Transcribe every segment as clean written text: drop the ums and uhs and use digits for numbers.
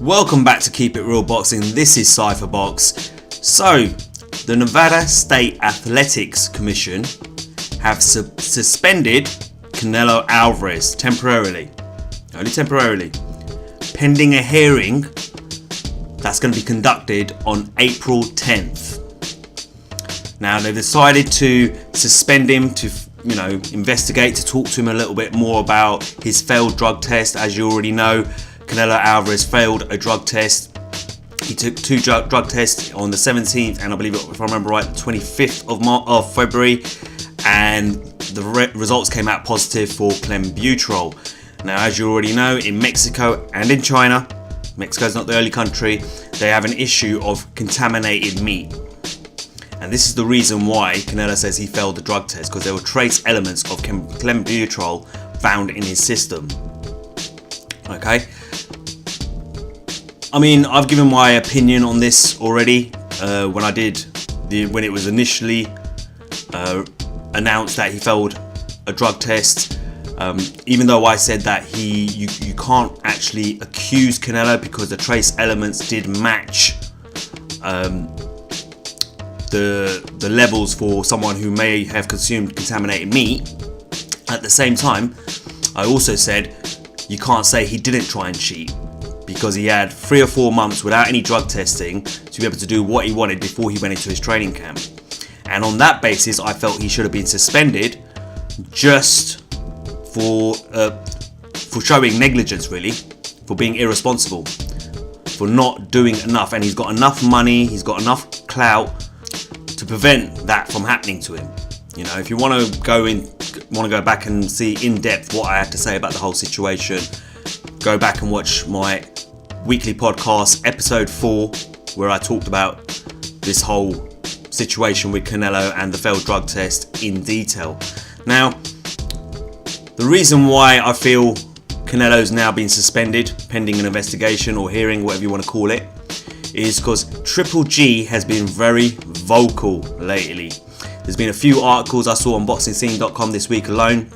Welcome back to Keep It Real Boxing. This is Cypherbox. So, the Nevada State Athletics Commission have suspended Canelo Alvarez temporarily, only temporarily, pending a hearing that's going to be conducted on April 10th. Now, they've decided to suspend him to, investigate, to talk to him a little bit more about his failed drug test. As you already know, Canelo Alvarez failed a drug test. He took two drug tests on the 17th and I believe, if I remember right, the 25th of February, and the results came out positive for CLENBUTEROL. Now, as you already know, in Mexico and in China, Mexico's not the only country, they have an issue of contaminated meat. And this is the reason why Canelo says he failed the drug test, because there were trace elements of CLENBUTEROL found in his system. Okay. I mean, I've given my opinion on this already when it was initially announced that he failed a drug test. Even though I said that you can't actually accuse Canelo because the trace elements did match the levels for someone who may have consumed contaminated meat. At the same time, I also said you can't say he didn't try and cheat, because he had 3 or 4 months without any drug testing to be able to do what he wanted before he went into his training camp. And on that basis, I felt he should have been suspended just for showing negligence, really, for being irresponsible, for not doing enough. And he's got enough money, he's got enough clout to prevent that from happening to him. If you want to go back and see in depth what I had to say about the whole situation, go back and watch my weekly podcast, episode 4, where I talked about this whole situation with Canelo and the failed drug test in detail. Now, the reason why I feel Canelo's now been suspended pending an investigation or hearing, whatever you want to call it, is because Triple G has been very vocal lately. There's been a few articles I saw on BoxingScene.com this week alone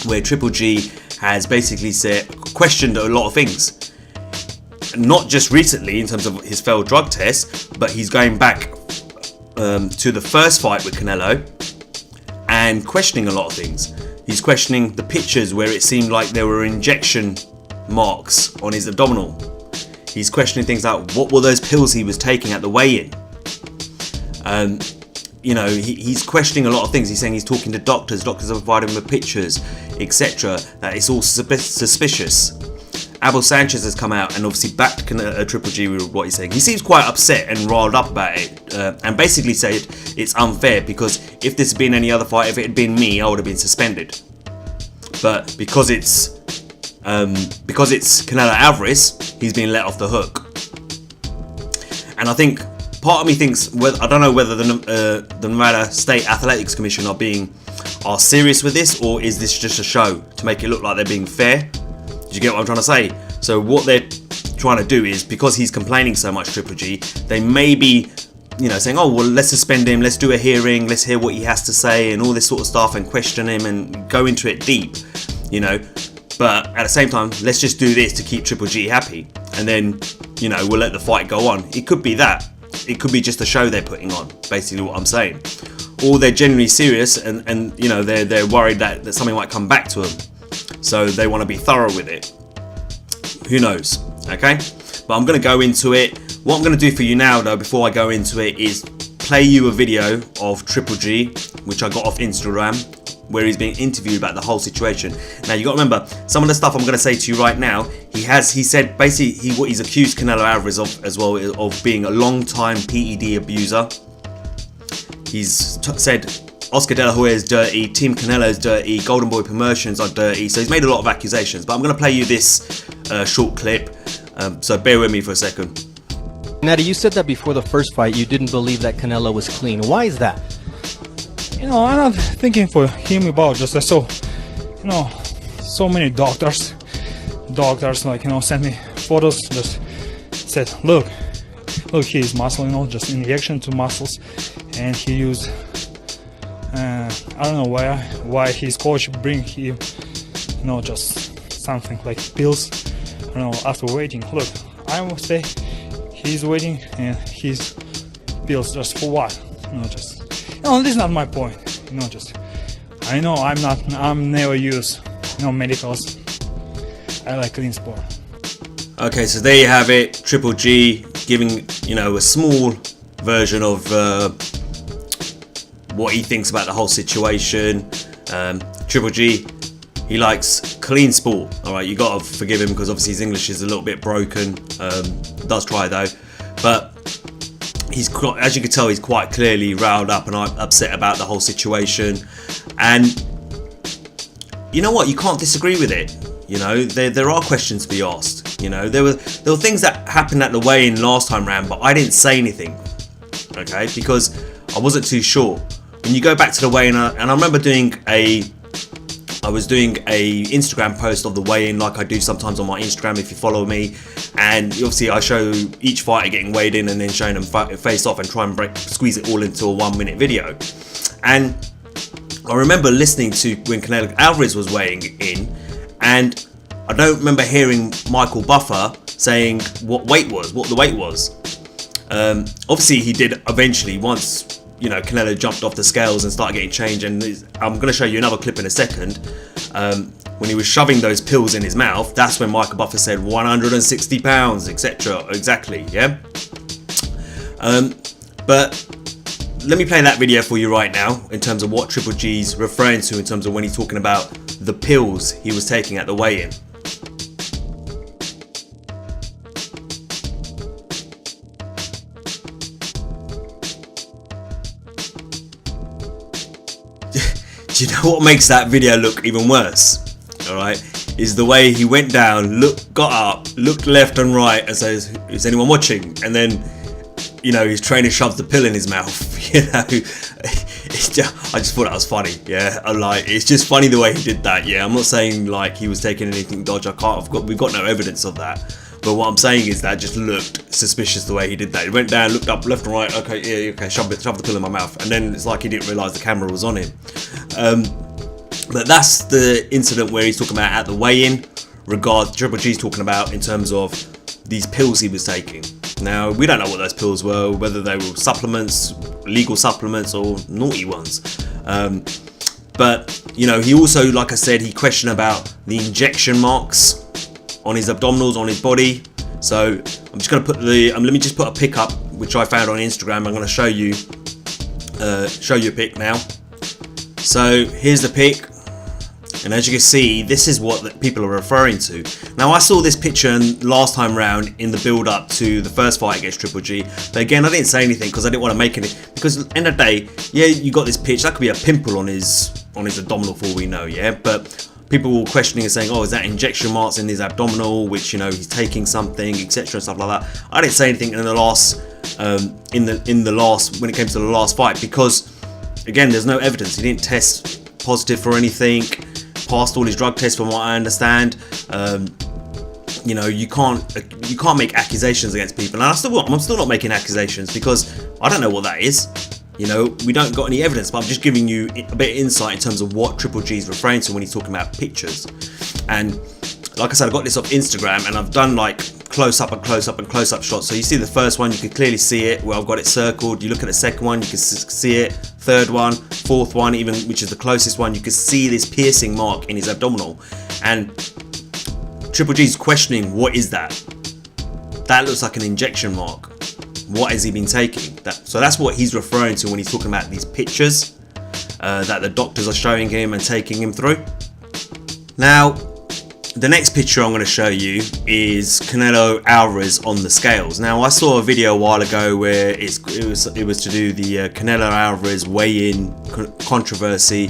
where Triple G has basically questioned a lot of things. Not just recently in terms of his failed drug test, but he's going back to the first fight with Canelo and questioning a lot of things. He's questioning the pictures where it seemed like there were injection marks on his abdominal. He's questioning things like what were those pills he was taking at the weigh-in. He's questioning a lot of things. He's saying he's talking to doctors are providing him with pictures, etc. That it's all suspicious. Abel Sanchez has come out and obviously backed Triple G with what he's saying. He seems quite upset and riled up about it, and basically said it's unfair because if this had been any other fight, if it had been me, I would have been suspended. But because it's Canelo Alvarez, he's been let off the hook. And I think part of me thinks, I don't know whether the Nevada State Athletics Commission are serious with this, or is this just a show to make it look like they're being fair? Do you get what I'm trying to say? So what they're trying to do is, because he's complaining so much, Triple G, they may be, saying, oh, well, let's suspend him, let's do a hearing, let's hear what he has to say and all this sort of stuff and question him and go into it deep, But at the same time, let's just do this to keep Triple G happy. And then, we'll let the fight go on. It could be that. It could be just a show they're putting on, basically what I'm saying. Or they're genuinely serious and they're worried that something might come back to them. So they want to be thorough with it. Who knows, okay? But I'm going to go into it. What I'm going to do for you now, though, before I go into it, is play you a video of Triple G, which I got off Instagram, where he's being interviewed about the whole situation. Now, you got to remember, some of the stuff I'm going to say to you right now, he said, basically, he's accused Canelo Alvarez of being a long-time PED abuser. He's said Oscar De La Hoya is dirty, Team Canelo is dirty, Golden Boy Promotions are dirty. So he's made a lot of accusations. But I'm going to play you this short clip. So bear with me for a second. Natty, you said that before the first fight you didn't believe that Canelo was clean. Why is that? I'm not thinking for him about just so many doctors sent me photos, just said, look, he's muscle, just injection to muscles, and he used, I don't know why his coach bring him, just something like pills, after waiting. Look, I will say he's waiting and he's pills just for what? Just this is not my point. Just I know I'm never use medicals. I like clean sport. Okay, so there you have it. Triple G giving a small version of what he thinks about the whole situation. Triple G, he likes clean sport. All right, you gotta forgive him because obviously his English is a little bit broken. Does try though, but as you can tell, he's quite clearly riled up and upset about the whole situation. And you know what? You can't disagree with it. There are questions to be asked. There were things that happened at the weigh-in last time round, but I didn't say anything. Okay, because I wasn't too sure. When you go back to the weigh-in, and I remember I was doing a Instagram post of the weigh-in like I do sometimes on my Instagram if you follow me, and obviously I show each fighter getting weighed in and then showing them face off and try and squeeze it all into a 1 minute video. And I remember listening to when Canelo Alvarez was weighing in, and I don't remember hearing Michael Buffer saying what the weight was. Obviously he did eventually once Canelo jumped off the scales and started getting changed, and I'm going to show you another clip in a second. When he was shoving those pills in his mouth, that's when Michael Buffer said 160 pounds, etc. Exactly, yeah? But let me play that video for you right now in terms of what Triple G's referring to in terms of when he's talking about the pills he was taking at the weigh-in. Do you know what makes that video look even worse? Alright, is the way he went down, got up, looked left and right and says, "Is anyone watching?" And then, his trainer shoves the pill in his mouth. I just thought that was funny. Yeah, it's just funny the way he did that. Yeah, I'm not saying like he was taking anything dodge. We've got no evidence of that. But what I'm saying is that just looked suspicious the way he did that. He went down, looked up, left and right. Okay, shove the pill in my mouth, and then it's like he didn't realise the camera was on him. But that's the incident where he's talking about at the weigh-in. Triple G's talking about in terms of these pills he was taking. Now we don't know what those pills were, whether they were supplements, legal supplements, or naughty ones. But he also, like I said, he questioned about the injection marks on his abdominals, on his body. So I'm just going to let me just put a pic up which I found on Instagram. I'm going to show you a pic now. So here's the pic, and as you can see, this is what people are referring to. Now I saw this picture last time round in the build up to the first fight against Triple G, but again I didn't say anything because I didn't want to make it, because at the end of the day, yeah, you got this picture, that could be a pimple on his abdominal for all we know, yeah, but people were questioning and saying, oh, is that injection marks in his abdominal, which he's taking something, etc. and stuff like that. I didn't say anything in the last when it came to the last fight, because again, there's no evidence. He didn't test positive for anything, passed all his drug tests from what I understand. You can't make accusations against people, and I'm still not making accusations because I don't know what that is. We don't got any evidence, but I'm just giving you a bit of insight in terms of what Triple G is referring to when he's talking about pictures. And like I said, I got this off Instagram, and I've done like close-up and close-up and close-up shots. So you see the first one, you can clearly see it where I've got it circled. You look at the second one, you can see it. Third one, fourth one, even, which is the closest one, you can see this piercing mark in his abdominal. And Triple G's questioning, what is that? That looks like an injection mark. What has he been taking? So that's what he's referring to when he's talking about these pictures that the doctors are showing him and taking him through. Now, the next picture I'm going to show you is Canelo Alvarez on the scales. Now, I saw a video a while ago where it was to do the Canelo Alvarez weigh-in controversy,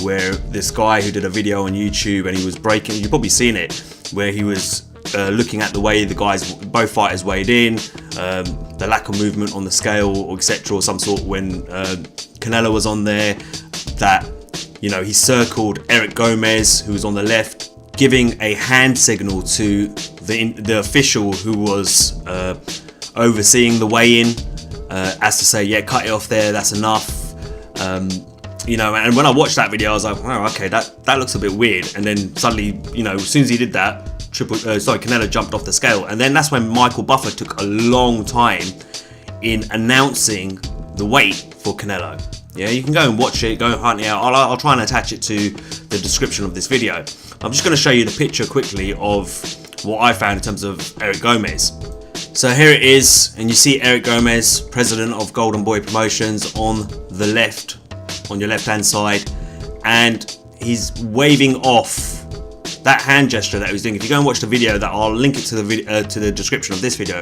where this guy who did a video on YouTube and he was breaking, you've probably seen it, where he was looking at the way both fighters weighed in, the lack of movement on the scale, or etc. or some sort when Canelo was on there, that he circled Eric Gomez, who was on the left, giving a hand signal to the official who was overseeing the weigh-in, as to say, yeah, cut it off there, that's enough. And when I watched that video, I was like, oh, okay, that looks a bit weird. And then suddenly, as soon as he did that, Canelo jumped off the scale, and then that's when Michael Buffer took a long time in announcing the weight for Canelo. Yeah, you can go and watch it, go and hunt it out. I'll try and attach it to the description of this video. I'm just going to show you the picture quickly of what I found in terms of Eric Gomez. So here it is, and you see Eric Gomez, president of Golden Boy Promotions, on the left, on your left hand side, and he's waving off. That hand gesture that he was doing, if you go and watch the video, that I'll link it to the description of this video,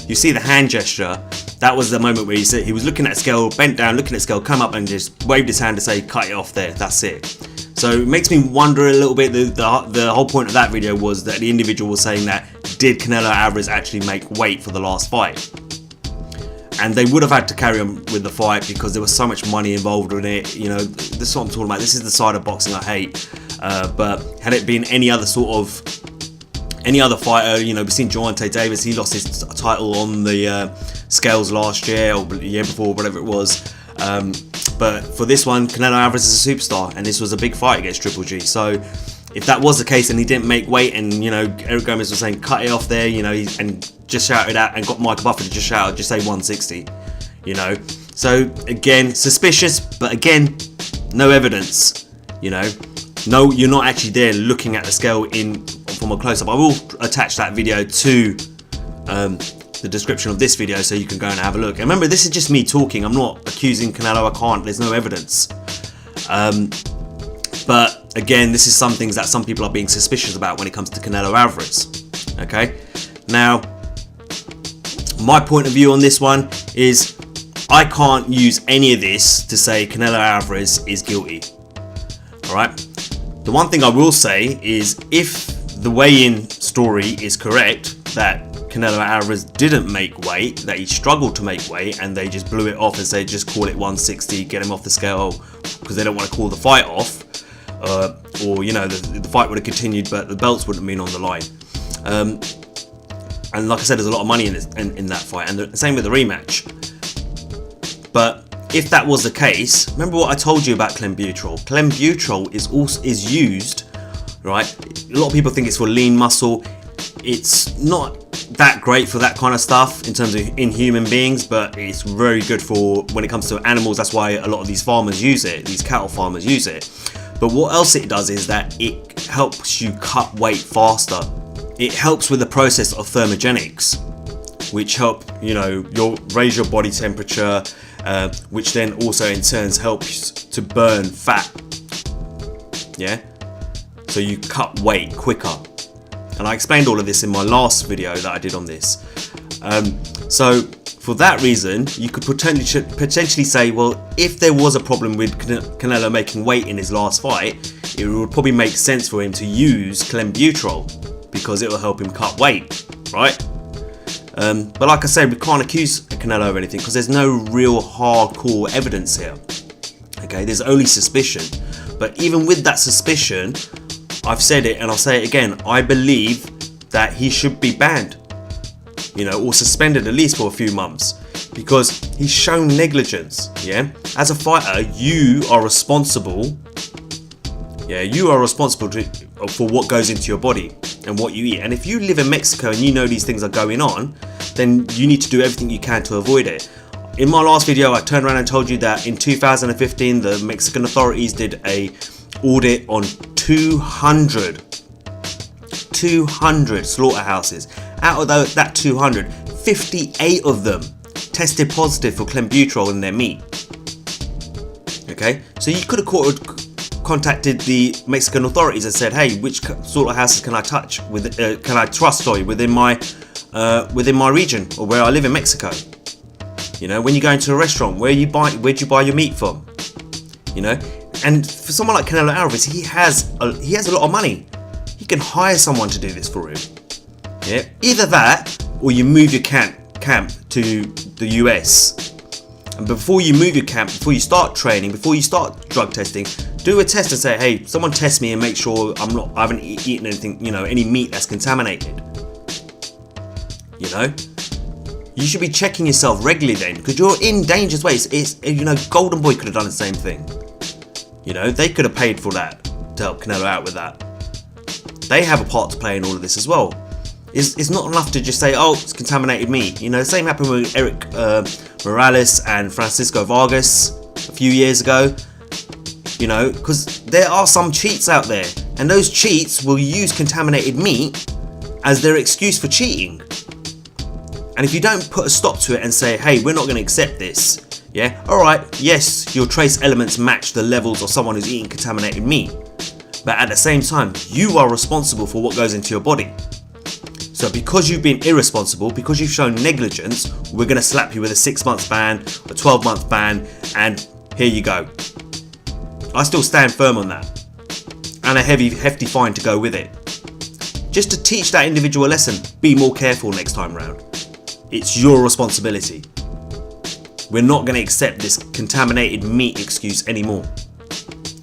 you see the hand gesture. That was the moment where he was looking at a scale, bent down, looking at a scale, come up and just waved his hand to say, cut it off there, that's it. So it makes me wonder a little bit. The whole point of that video was that the individual was saying that, did Canelo Alvarez actually make weight for the last fight? And they would have had to carry on with the fight because there was so much money involved in it. You know, this is what I'm talking about. This is the side of boxing I hate. But had it been any other fighter, you know, we've seen Gervonta Davis, he lost his title on the scales last year or the year before, whatever it was. But for this one, Canelo Alvarez is a superstar, and this was a big fight against Triple G. So if that was the case and he didn't make weight, and you know, Eric Gomez was saying cut it off there, you know, and just shouted out and got Michael Buffer to just shout, just say 160, you know. So again, suspicious, but again, no evidence, you know. No, you're not actually there looking at the scale from a close-up. I will attach that video to the description of this video so you can go and have a look. And remember, this is just me talking. I'm not accusing Canelo. I can't. There's no evidence. But again, this is some things that some people are being suspicious about when it comes to Canelo Alvarez. Okay. Now, my point of view on this one is I can't use any of this to say Canelo Alvarez is guilty. All right. The one thing I will say is, if the weigh-in story is correct, that Canelo Alvarez didn't make weight, that he struggled to make weight, and they just blew it off and said just call it 160, get him off the scale because they don't want to call the fight off, or you know, the fight would have continued but the belts wouldn't have been on the line. And like I said, there's a lot of money in that fight, and the same with the rematch. But if that was the case, remember what I told you about clenbuterol. Clenbuterol is used, right? A lot of people think it's for lean muscle. It's not that great for that kind of stuff in terms of in human beings, but it's very good for when it comes to animals. That's why a lot of these farmers use it. These cattle farmers use it. But what else it does is that it helps you cut weight faster. It helps with the process of thermogenics, which help, you know, raise your body temperature, which then also in turn helps to burn fat. Yeah, so you cut weight quicker, and I explained all of this in my last video that I did on this. So for that reason, you could potentially say, well, if there was a problem with Canelo making weight in his last fight, it would probably make sense for him to use clenbuterol because it will help him cut weight, right? But like I said, we can't accuse Canelo of anything because there's no real hardcore evidence here. Okay, there's only suspicion. But even with that suspicion, I've said it and I'll say it again, I believe that he should be banned, you know, or suspended at least for a few months, because he's shown negligence. Yeah, as a fighter, you are responsible. Yeah, you are responsible for what goes into your body and what you eat. And if you live in Mexico and you know these things are going on, then you need to do everything you can to avoid it. In my last video, I turned around and told you that in 2015, the Mexican authorities did a audit on 200 slaughterhouses. Out of that 200, 58 of them tested positive for clenbuterol in their meat. Okay, so you could have contacted the Mexican authorities and said, hey, which slaughterhouses can I trust within my region or where I live in Mexico? You know, when you go into a restaurant, where'd you buy your meat from? You know, and for someone like Canelo Alvarez, he has a lot of money. He can hire someone to do this for him. Yeah, either that or you move your camp to the US. And before you move your camp, before you start training, before you start drug testing, do a test and say, hey, someone test me and make sure I haven't eaten anything, you know, any meat that's contaminated. You know, you should be checking yourself regularly then, because you're in dangerous ways. It's, you know, Golden Boy could have done the same thing. You know, they could have paid for that to help Canelo out with that. They have a part to play in all of this as well. It's not enough to just say, oh, it's contaminated meat. You know, the same happened with Eric Morales and Francisco Vargas a few years ago. You know, because there are some cheats out there, and those cheats will use contaminated meat as their excuse for cheating. And if you don't put a stop to it and say, hey, we're not going to accept this, yeah, alright, yes, your trace elements match the levels of someone who's eating contaminated meat, but at the same time, you are responsible for what goes into your body. So because you've been irresponsible, because you've shown negligence, we're going to slap you with a 6-month ban, a 12-month ban, and here you go. I still stand firm on that. And a hefty fine to go with it. Just to teach that individual a lesson, be more careful next time round. It's your responsibility. We're not going to accept this contaminated meat excuse anymore.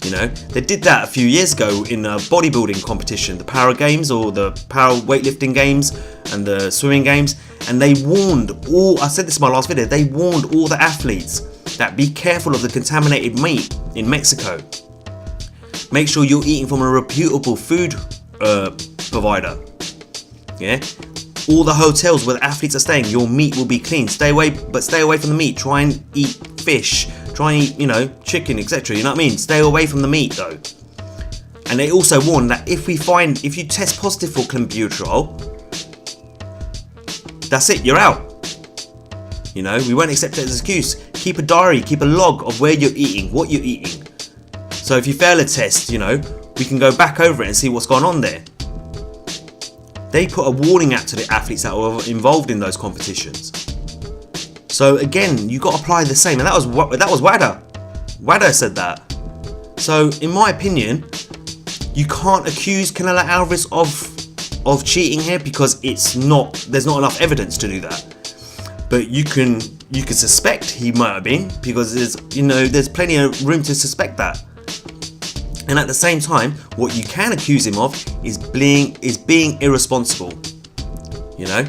You know, they did that a few years ago in a bodybuilding competition, the Power Games or the Power Weightlifting Games and the Swimming Games, and they warned all, I said this in my last video, they warned all the athletes that be careful of the contaminated meat in Mexico. Make sure you're eating from a reputable food provider. Yeah, all the hotels where the athletes are staying, your meat will be clean. Stay away from the meat. Try and eat fish. Try and eat, you know, chicken, etc. You know what I mean? Stay away from the meat though. And they also warn that if you test positive for clenbuterol, that's it, you're out. You know, we won't accept it as an excuse. Keep a diary, keep a log of where you're eating, what you're eating. So if you fail a test, you know, we can go back over it and see what's gone on there. They put a warning out to the athletes that were involved in those competitions. So again, you got to apply the same, and that was WADA. WADA said that. So in my opinion, you can't accuse Canelo Alvarez of cheating here because there's not enough evidence to do that. But you can suspect he might have been, because there's plenty of room to suspect that. And at the same time, what you can accuse him of is being irresponsible. You know,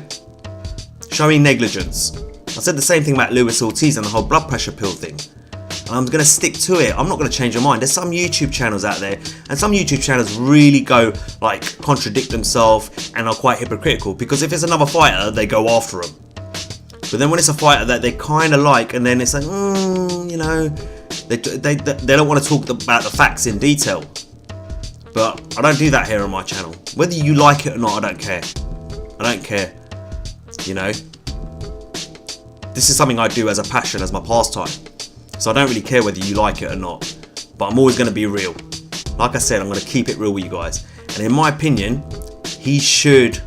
showing negligence. I said the same thing about Luis Ortiz and the whole blood pressure pill thing. And I'm going to stick to it. I'm not going to change my mind. There's some YouTube channels out there, and some YouTube channels really go like contradict themselves and are quite hypocritical, because if it's another fighter, they go after him. But then when it's a fighter that they kind of like, and then it's like, you know, they don't want to talk about the facts in detail. But I don't do that here on my channel. Whether you like it or not, I don't care. I don't care. You know, this is something I do as a passion, as my pastime. So I don't really care whether you like it or not. But I'm always going to be real. Like I said, I'm going to keep it real with you guys. And in my opinion, he should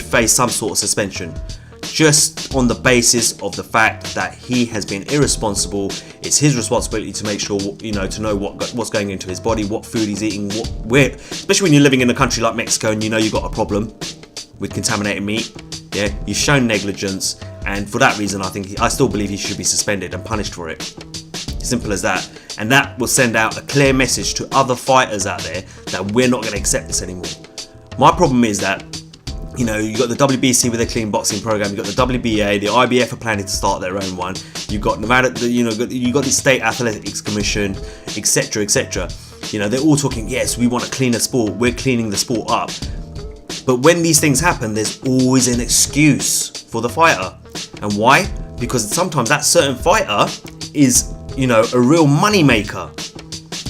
face some sort of suspension, just on the basis of the fact that he has been irresponsible. It's his responsibility to make sure, you know, to know what's going into his body, what food he's eating, where, especially when you're living in a country like Mexico and you know you've got a problem with contaminated meat. Yeah, you've shown negligence, and for that reason, I still believe he should be suspended and punished for it. Simple as that. And that will send out a clear message to other fighters out there that we're not going to accept this anymore. My problem is that, you know, you got the WBC with their clean boxing program, you got the WBA, the IBF are planning to start their own one. You got Nevada, you got the State Athletics Commission, etc., etc. You know, they're all talking, yes, we want a cleaner sport. We're cleaning the sport up. But when these things happen, there's always an excuse for the fighter. And why? Because sometimes that certain fighter is, you know, a real money maker.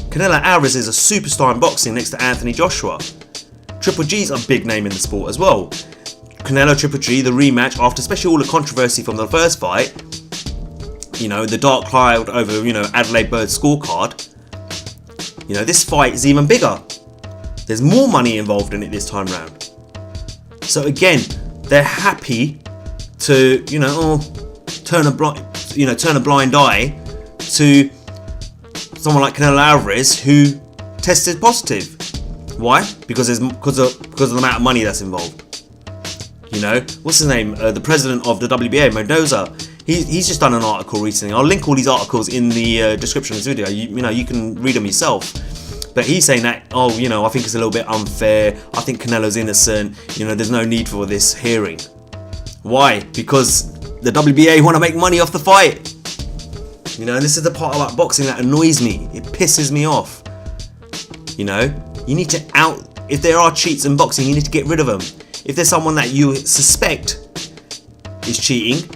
Canelo Alvarez is a superstar in boxing next to Anthony Joshua. Triple G's a big name in the sport as well. Canelo Triple G, the rematch, after especially all the controversy from the first fight, you know, the dark cloud over, you know, Adelaide Bird's scorecard, you know, this fight is even bigger. There's more money involved in it this time round. So again, they're happy to, you know, turn a blind eye to someone like Canelo Alvarez who tested positive. Why? Because of the amount of money that's involved. You know, what's his name? The president of the WBA, Mendoza. He's just done an article recently. I'll link all these articles in the description of this video. You know, you can read them yourself. But he's saying that, oh, you know, I think it's a little bit unfair. I think Canelo's innocent. You know, there's no need for this hearing. Why? Because the WBA want to make money off the fight. You know, and this is the part about boxing that annoys me. It pisses me off. You know, you need to if there are cheats in boxing, you need to get rid of them. If there's someone that you suspect is cheating,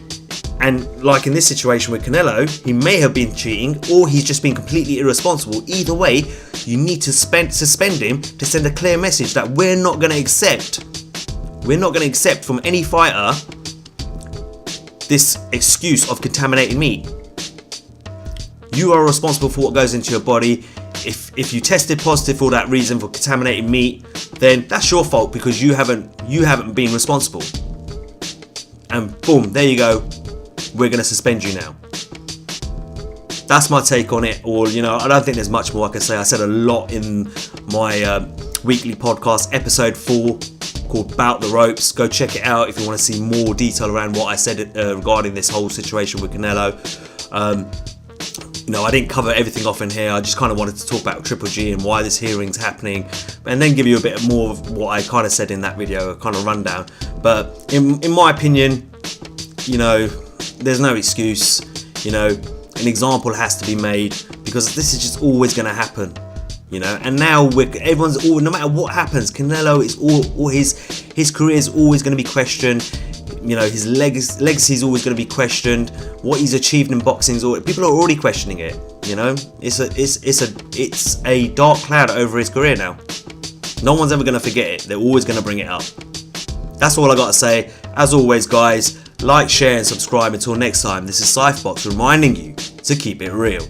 and like in this situation with Canelo, he may have been cheating or he's just been completely irresponsible. Either way, you need to suspend him to send a clear message that we're not going to accept from any fighter this excuse of contaminating meat. You are responsible for what goes into your body. If you tested positive for that reason, for contaminating meat, then that's your fault because you haven't been responsible. And boom, there you go. We're going to suspend you now. That's my take on it. Or, you know, I don't think there's much more I can say. I said a lot in my weekly podcast, episode 4, called Bout the Ropes. Go check it out if you want to see more detail around what I said regarding this whole situation with Canelo. You know, I didn't cover everything off in here. I just kind of wanted to talk about Triple G and why this hearing's happening, and then give you a bit more of what I kind of said in that video, a kind of rundown. But in my opinion, you know, there's no excuse. You know, an example has to be made because this is just always going to happen. You know, and now everyone's no matter what happens, Canelo is all his career is always going to be questioned. You know, his legacy is always going to be questioned. What he's achieved in boxing is people are already questioning it. You know, it's a dark cloud over his career now. No one's ever going to forget it. They're always going to bring it up. That's all I got to say. As always, guys, like, share, and subscribe. Until next time, this is Cyphbox reminding you to keep it real.